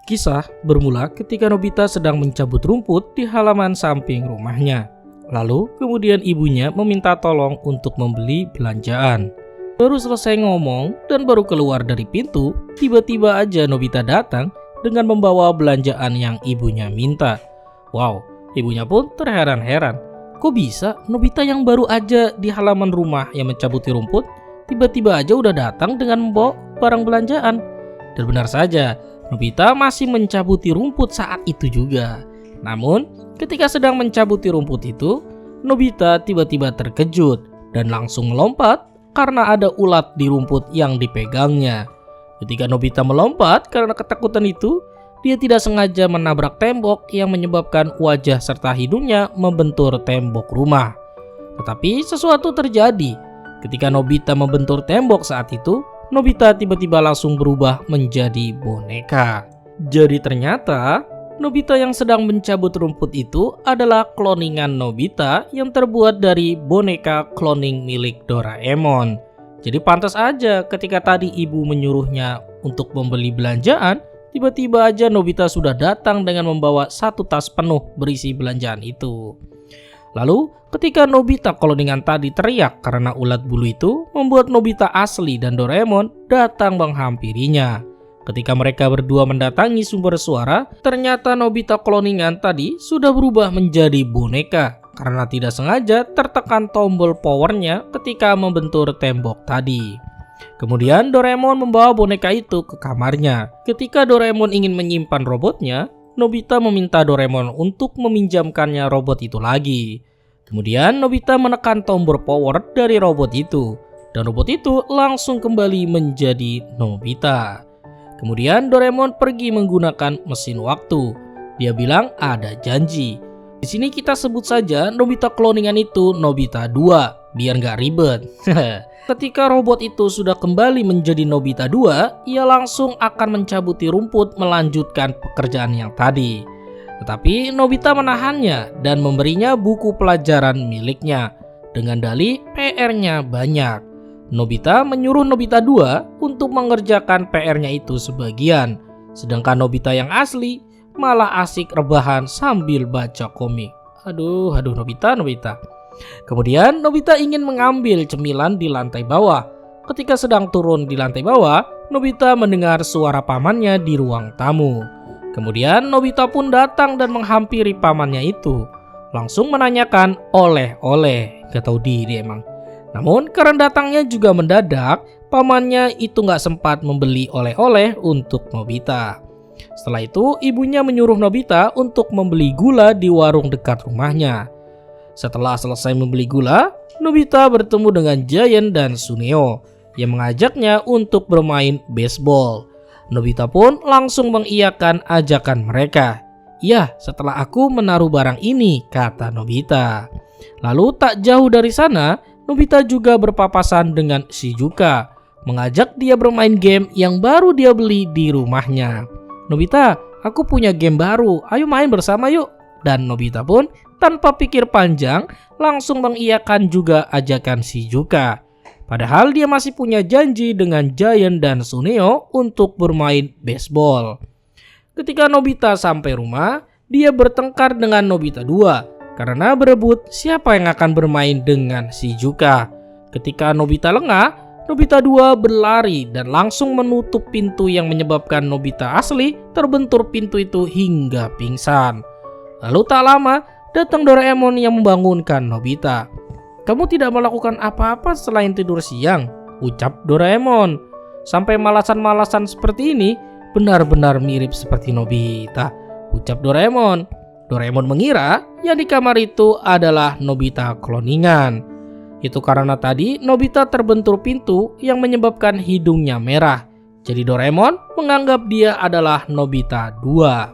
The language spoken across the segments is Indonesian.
Kisah bermula ketika Nobita sedang mencabut rumput di halaman samping rumahnya. Lalu kemudian ibunya meminta tolong untuk membeli belanjaan. Baru selesai ngomong dan baru keluar dari pintu, tiba-tiba aja Nobita datang dengan membawa belanjaan yang ibunya minta. Wow, ibunya pun terheran-heran. Kok bisa Nobita yang baru aja di halaman rumah yang mencabuti rumput, tiba-tiba aja udah datang dengan membawa barang belanjaan? Dan benar saja, Nobita masih mencabuti rumput saat itu juga. Namun, ketika sedang mencabuti rumput itu, Nobita tiba-tiba terkejut dan langsung melompat karena ada ulat di rumput yang dipegangnya. Ketika Nobita melompat karena ketakutan itu, dia tidak sengaja menabrak tembok yang menyebabkan wajah serta hidungnya membentur tembok rumah. Tetapi sesuatu terjadi. Ketika Nobita membentur tembok saat itu, Nobita tiba-tiba langsung berubah menjadi boneka. Jadi ternyata Nobita yang sedang mencabut rumput itu adalah kloningan Nobita yang terbuat dari boneka kloning milik Doraemon. Jadi pantas aja ketika tadi ibu menyuruhnya untuk membeli belanjaan, tiba-tiba aja Nobita sudah datang dengan membawa satu tas penuh berisi belanjaan itu. Lalu ketika Nobita kloningan tadi teriak karena ulat bulu itu, membuat Nobita asli dan Doraemon datang menghampirinya. Ketika mereka berdua mendatangi sumber suara, ternyata Nobita kloningan tadi sudah berubah menjadi boneka karena tidak sengaja tertekan tombol powernya ketika membentur tembok tadi. Kemudian Doraemon membawa boneka itu ke kamarnya. Ketika Doraemon ingin menyimpan robotnya, Nobita meminta Doraemon untuk meminjamkannya robot itu lagi. Kemudian Nobita menekan tombol power dari robot itu, dan robot itu langsung kembali menjadi Nobita. Kemudian Doraemon pergi menggunakan mesin waktu. Dia bilang ada janji. Di sini kita sebut saja Nobita kloningan itu Nobita 2, biar nggak ribet. Ketika robot itu sudah kembali menjadi Nobita 2, ia langsung akan mencabuti rumput melanjutkan pekerjaan yang tadi. Tetapi Nobita menahannya dan memberinya buku pelajaran miliknya dengan dalih PR-nya banyak. Nobita menyuruh Nobita 2 untuk mengerjakan PR-nya itu sebagian, sedangkan Nobita yang asli malah asik rebahan sambil baca komik. Aduh Nobita. Kemudian Nobita ingin mengambil cemilan di lantai bawah. Ketika sedang turun di lantai bawah, Nobita mendengar suara pamannya di ruang tamu. Kemudian Nobita pun datang dan menghampiri pamannya itu, langsung menanyakan oleh-oleh. Gak tahu diri emang. Namun karena datangnya juga mendadak, pamannya itu gak sempat membeli oleh-oleh untuk Nobita. Setelah itu ibunya menyuruh Nobita untuk membeli gula di warung dekat rumahnya. Setelah selesai membeli gula, Nobita bertemu dengan Giant dan Suneo yang mengajaknya untuk bermain baseball. Nobita pun langsung mengiyakan ajakan mereka. "Ya, setelah aku menaruh barang ini," kata Nobita. Lalu tak jauh dari sana, Nobita juga berpapasan dengan Shizuka, mengajak dia bermain game yang baru dia beli di rumahnya. "Nobita, aku punya game baru, ayo main bersama yuk." Dan Nobita pun tanpa pikir panjang langsung mengiyakan juga ajakan Shizuka. Padahal dia masih punya janji dengan Giant dan Suneo untuk bermain baseball. Ketika Nobita sampai rumah, dia bertengkar dengan Nobita 2 karena berebut siapa yang akan bermain dengan Shizuka. Ketika Nobita lengah, Nobita 2 berlari dan langsung menutup pintu yang menyebabkan Nobita asli terbentur pintu itu hingga pingsan. Lalu tak lama, datang Doraemon yang membangunkan Nobita. "Kamu tidak melakukan apa-apa selain tidur siang," ucap Doraemon. "Sampai malasan-malasan seperti ini benar-benar mirip seperti Nobita," ucap Doraemon. Doraemon mengira yang di kamar itu adalah Nobita kloningan. Itu karena tadi Nobita terbentur pintu yang menyebabkan hidungnya merah. Jadi Doraemon menganggap dia adalah Nobita 2.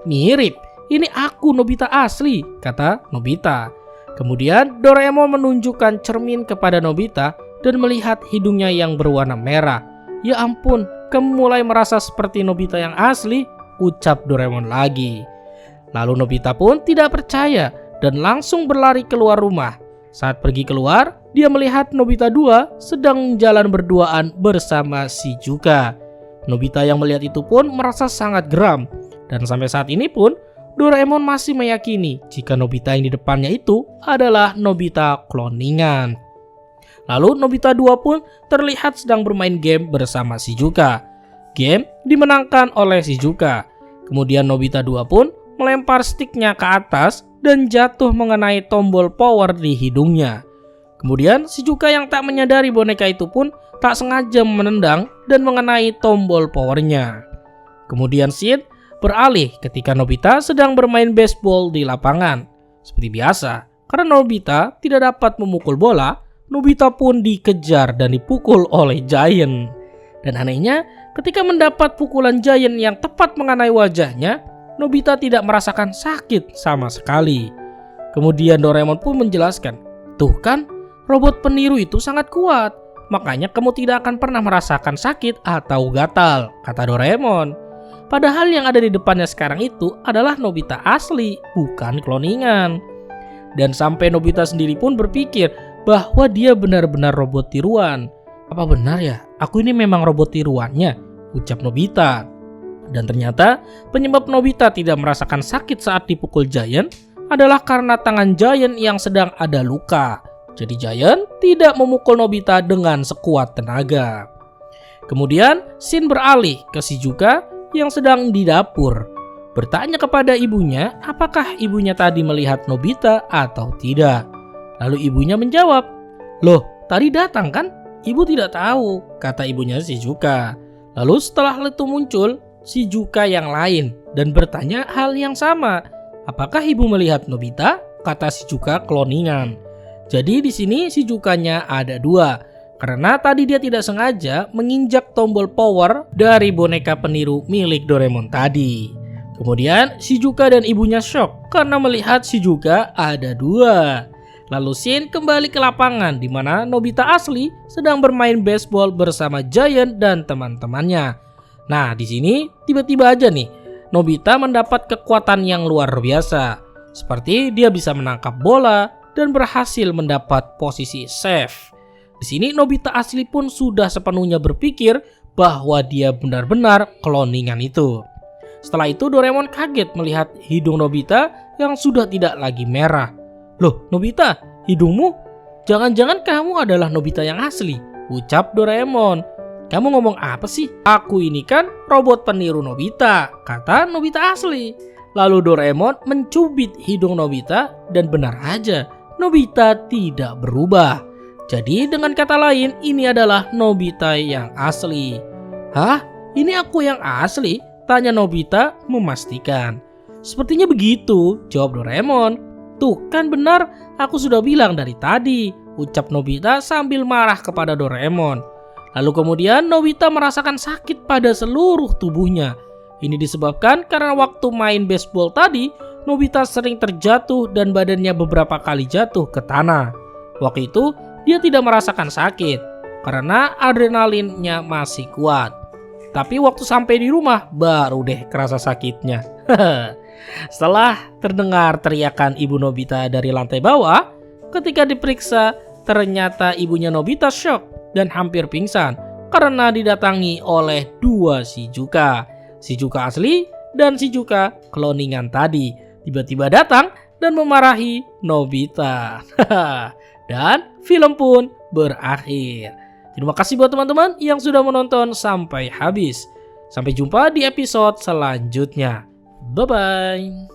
"Mirip, ini aku Nobita asli," kata Nobita. Kemudian Doraemon menunjukkan cermin kepada Nobita dan melihat hidungnya yang berwarna merah. "Ya ampun, kamu mulai merasa seperti Nobita yang asli," ucap Doraemon lagi. Lalu Nobita pun tidak percaya dan langsung berlari keluar rumah. Saat pergi keluar, dia melihat Nobita 2 sedang jalan berduaan bersama Shizuka. Nobita yang melihat itu pun merasa sangat geram. Dan sampai saat ini pun Doraemon masih meyakini jika Nobita yang di depannya itu adalah Nobita kloningan. Lalu Nobita 2 pun terlihat sedang bermain game bersama Shizuka. Game dimenangkan oleh Shizuka. Kemudian Nobita 2 pun melempar sticknya ke atas dan jatuh mengenai tombol power di hidungnya. Kemudian Shizuka yang tak menyadari boneka itu pun tak sengaja menendang dan mengenai tombol powernya. Kemudian scene beralih ketika Nobita sedang bermain baseball di lapangan. Seperti biasa, karena Nobita tidak dapat memukul bola, Nobita pun dikejar dan dipukul oleh Giant. Dan anehnya, ketika mendapat pukulan Giant yang tepat mengenai wajahnya, Nobita tidak merasakan sakit sama sekali. Kemudian Doraemon pun menjelaskan, "Tuh kan, robot peniru itu sangat kuat. Makanya kamu tidak akan pernah merasakan sakit atau gatal," kata Doraemon. Padahal yang ada di depannya sekarang itu adalah Nobita asli, bukan kloningan. Dan sampai Nobita sendiri pun berpikir bahwa dia benar-benar robot tiruan. "Apa benar ya? Aku ini memang robot tiruannya," ucap Nobita. Dan ternyata penyebab Nobita tidak merasakan sakit saat dipukul Giant adalah karena tangan Giant yang sedang ada luka. Jadi Giant tidak memukul Nobita dengan sekuat tenaga. Kemudian scene beralih ke Shizuka yang sedang di dapur. Bertanya kepada ibunya apakah ibunya tadi melihat Nobita atau tidak. Lalu ibunya menjawab, "Loh, tadi datang kan? Ibu tidak tahu," kata ibunya Shizuka. Lalu setelah itu muncul Shizuka yang lain dan bertanya hal yang sama. "Apakah ibu melihat Nobita?" kata Shizuka kloningan. Jadi di sini Shizukanya ada 2. Karena tadi dia tidak sengaja menginjak tombol power dari boneka peniru milik Doraemon tadi. Kemudian Shizuka dan ibunya shock karena melihat Shizuka ada 2. Lalu scene kembali ke lapangan di mana Nobita asli sedang bermain baseball bersama Giant dan teman-temannya. Nah, di sini tiba-tiba aja nih Nobita mendapat kekuatan yang luar biasa. Seperti dia bisa menangkap bola dan berhasil mendapat posisi save. Di sini Nobita asli pun sudah sepenuhnya berpikir bahwa dia benar-benar kloningan itu. Setelah itu Doraemon kaget melihat hidung Nobita yang sudah tidak lagi merah. "Loh, Nobita, hidungmu? Jangan-jangan kamu adalah Nobita yang asli," ucap Doraemon. "Kamu ngomong apa sih? Aku ini kan robot peniru Nobita," kata Nobita asli. Lalu Doraemon mencubit hidung Nobita dan benar aja, Nobita tidak berubah. Jadi dengan kata lain, ini adalah Nobita yang asli. "Hah? Ini aku yang asli?" tanya Nobita memastikan. "Sepertinya begitu," jawab Doraemon. "Tuh kan benar, aku sudah bilang dari tadi," ucap Nobita sambil marah kepada Doraemon. Lalu kemudian Nobita merasakan sakit pada seluruh tubuhnya. Ini disebabkan karena waktu main baseball tadi, Nobita sering terjatuh dan badannya beberapa kali jatuh ke tanah. Waktu itu dia tidak merasakan sakit karena adrenalinnya masih kuat. Tapi waktu sampai di rumah baru deh kerasa sakitnya. Setelah terdengar teriakan ibu Nobita dari lantai bawah, ketika diperiksa ternyata ibunya Nobita shock dan hampir pingsan karena didatangi oleh 2 Shizuka. Shizuka asli dan Shizuka kloningan tadi tiba-tiba datang dan memarahi Nobita. Dan film pun berakhir. Terima kasih buat teman-teman yang sudah menonton sampai habis. Sampai jumpa di episode selanjutnya. Bye-bye.